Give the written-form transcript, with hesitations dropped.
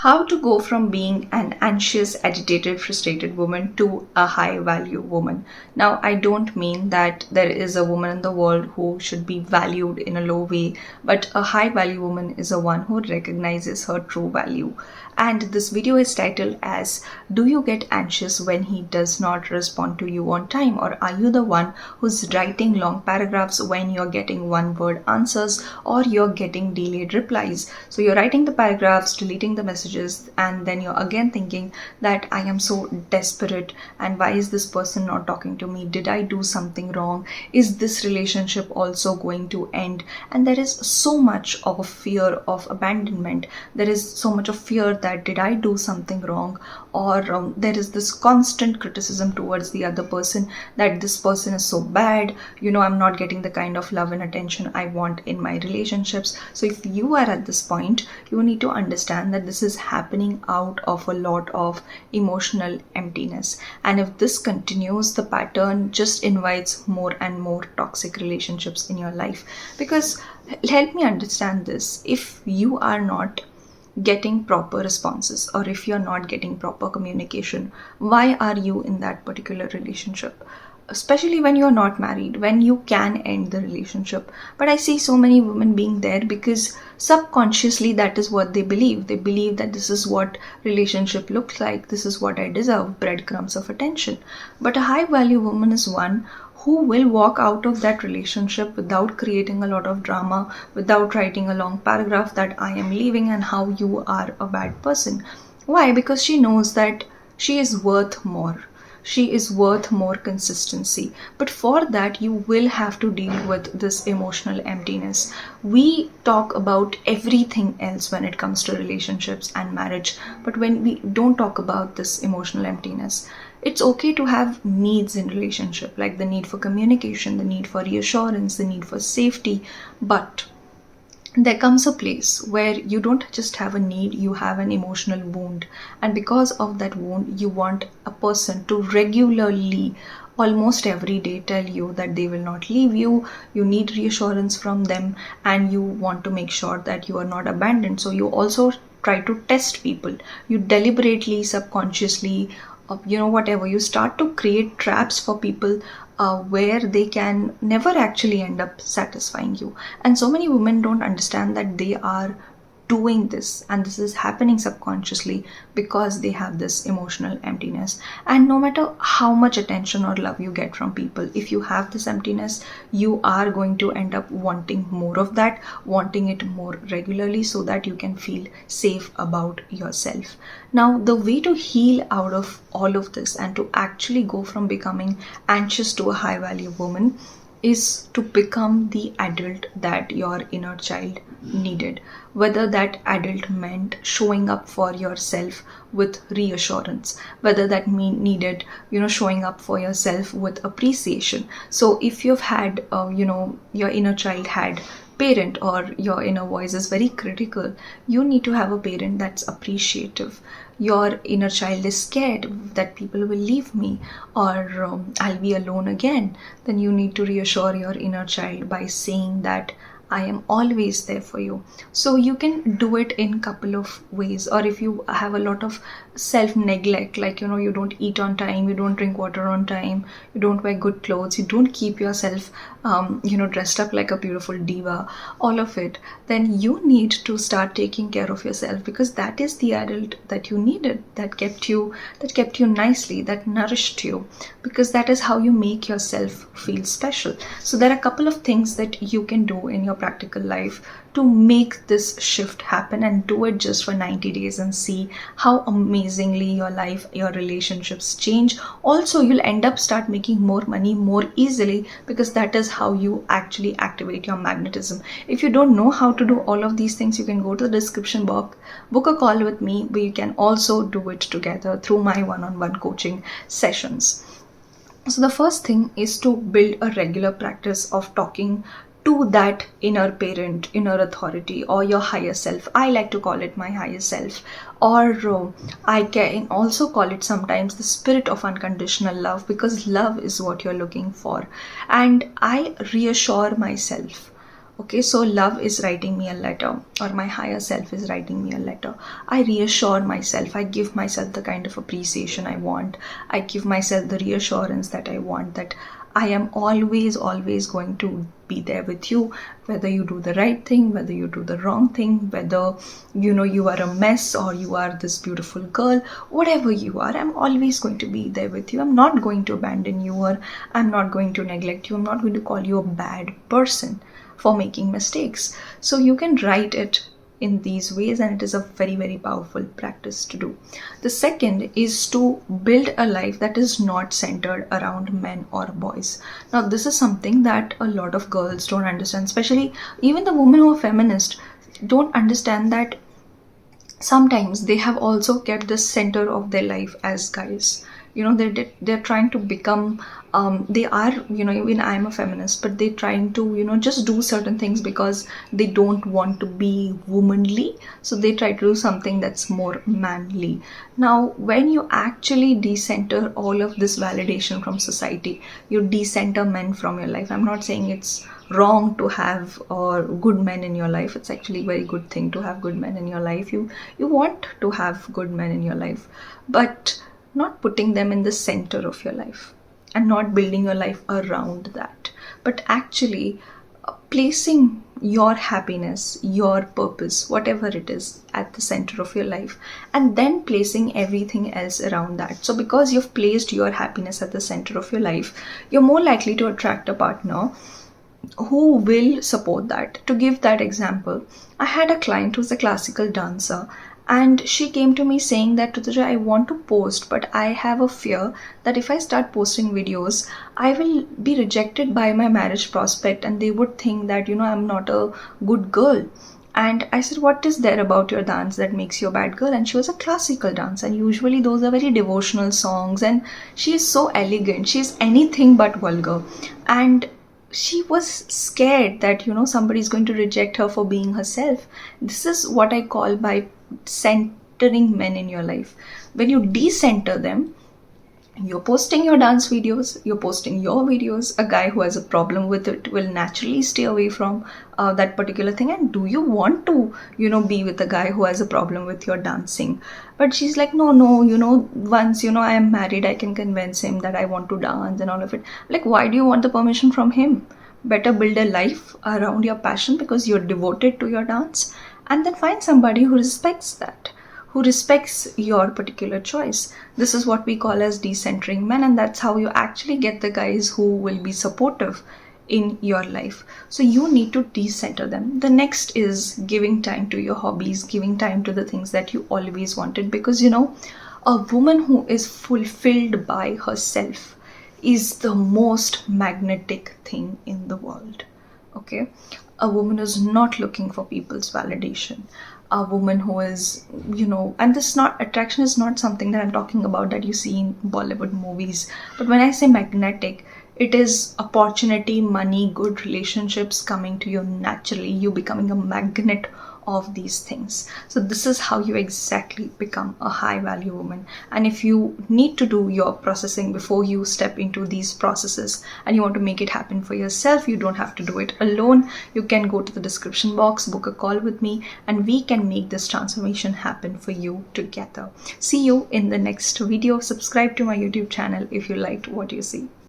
How to go from being an anxious, agitated, frustrated woman to a high value woman. Now, I don't mean that there is a woman in the world who should be valued in a low way, but a high value woman is a one who recognizes her true value. And this video is titled as, do you get anxious when he does not respond to you on time? Or are you the one who's writing long paragraphs when you're getting one word answers or you're getting delayed replies? So you're writing the paragraphs, deleting the messages, and then you're again thinking that I am so desperate and why is this person not talking to me? Did I do something wrong? Is this relationship also going to end? And there is so much of a fear of abandonment. There is so much of fear that did I do something wrong? Or there is this constant criticism towards the other person that this person is so bad, I'm not getting the kind of love and attention I want in my relationships. So if you are at this point, you need to understand that this is happening out of a lot of emotional emptiness. And if this continues, the pattern just invites more and more toxic relationships in your life. Because help me understand this, if you are not getting proper responses or if you're not getting proper communication, why are you in that particular relationship? Especially when you're not married, when you can end the relationship. But I see so many women being there because subconsciously that is what they believe. They believe that this is what relationship looks like, this is what I deserve, breadcrumbs of attention. But a high value woman is one who will walk out of that relationship without creating a lot of drama, without writing a long paragraph that I am leaving and how you are a bad person. Why? Because she knows that she is worth more. She is worth more consistency. But for that, you will have to deal with this emotional emptiness. We talk about everything else when it comes to relationships and marriage, but when we don't talk about this emotional emptiness, it's okay to have needs in relationship, like the need for communication, the need for reassurance, the need for safety. But there comes a place where you don't just have a need, you have an emotional wound. And because of that wound, you want a person to regularly, almost every day, tell you that they will not leave you. You need reassurance from them and you want to make sure that you are not abandoned. So you also try to test people. You deliberately, subconsciously, whatever, you start to create traps for people where they can never actually end up satisfying you. And so many women don't understand that they are doing this and this is happening subconsciously because they have this emotional emptiness. And no matter how much attention or love you get from people, if you have this emptiness, you are going to end up wanting more of that, wanting it more regularly so that you can feel safe about yourself. Now, the way to heal out of all of this and to actually go from becoming anxious to a high value woman is to become the adult that your inner child needed. Whether that adult meant showing up for yourself with reassurance, whether that needed, showing up for yourself with appreciation. So if you've had, your inner child had parent or your inner voice is very critical, you need to have a parent that's appreciative. Your inner child is scared that people will leave me or I'll be alone again, then you need to reassure your inner child by saying that I am always there for you. So you can do it in couple of ways. Or if you have a lot of self neglect, like you don't eat on time, you don't drink water on time, you don't wear good clothes, you don't keep yourself dressed up like a beautiful diva, all of it, then you need to start taking care of yourself, because that is the adult that you needed, that kept you nicely, that nourished you, because that is how you make yourself feel special. So there are a couple of things that you can do in your practical life to make this shift happen, and do it just for 90 days and see how amazingly your life, your relationships change. Also, you'll end up start making more money more easily, because that is how you actually activate your magnetism. If you don't know how to do all of these things, you can go to the description box, book a call with me, where you can also do it together through my one-on-one coaching sessions. So the first thing is to build a regular practice of talking to that inner parent, inner authority, or your higher self. I like to call it my higher self, or I can also call it sometimes the spirit of unconditional love, because love is what you're looking for. And I reassure myself Okay, so love is writing me a letter, or my higher self is writing me a letter. I reassure myself, I give myself the kind of appreciation I want, I give myself the reassurance that I want, that I am always, always going to be there with you, whether you do the right thing, whether you do the wrong thing, whether you are a mess or you are this beautiful girl, whatever you are, I'm always going to be there with you. I'm not going to abandon you, or I'm not going to neglect you. I'm not going to call you a bad person for making mistakes. So you can write it in these ways, and it is a very, very powerful practice to do. The second is to build a life that is not centered around men or boys. Now this is something that a lot of girls don't understand, especially even the women who are feminist don't understand, that sometimes they have also kept the center of their life as guys. They're trying to become, they are, even I'm a feminist, but they're trying to just do certain things because they don't want to be womanly, so they try to do something that's more manly. Now when you actually decenter all of this validation from society, you decenter men from your life. I'm not saying it's wrong to have or good men in your life. It's actually a very good thing to have good men in your life. You want to have good men in your life, but not putting them in the center of your life and not building your life around that, but actually placing your happiness, your purpose, whatever it is, at the center of your life, and then placing everything else around that. So because you've placed your happiness at the center of your life, you're more likely to attract a partner who will support that. To give that example, I had a client who's a classical dancer, and she came to me saying that, Tutuja, I want to post, but I have a fear that if I start posting videos, I will be rejected by my marriage prospect, and they would think that, I'm not a good girl. And I said, what is there about your dance that makes you a bad girl? And she was a classical dancer, and usually those are very devotional songs, and she is so elegant. She's anything but vulgar. And she was scared that somebody is going to reject her for being herself. This is what I call by centering men in your life. When you decenter them, you're posting your dance videos, you're posting your videos, a guy who has a problem with it will naturally stay away from that particular thing. And do you want to be with a guy who has a problem with your dancing? But she's like, no, once I am married, I can convince him that I want to dance and all of it. Like, why do you want the permission from him? Better build a life around your passion because you're devoted to your dance, and then find somebody who respects that, who respects your particular choice. This is what we call as decentering men, and that's how you actually get the guys who will be supportive in your life. So you need to decenter them. The next is giving time to your hobbies, giving time to the things that you always wanted, because a woman who is fulfilled by herself is the most magnetic thing in the world. Okay, a woman is not looking for people's validation. A woman who is, and this not attraction is not something that I'm talking about that you see in Bollywood movies, but when I say magnetic, it is opportunity, money, good relationships coming to you naturally, you becoming a magnet of these things. So this is how you exactly become a high value woman. And if you need to do your processing before you step into these processes and you want to make it happen for yourself, you don't have to do it alone. You can go to the description box, book a call with me, and we can make this transformation happen for you together. See you in the next video. Subscribe to my YouTube channel if you liked what you see.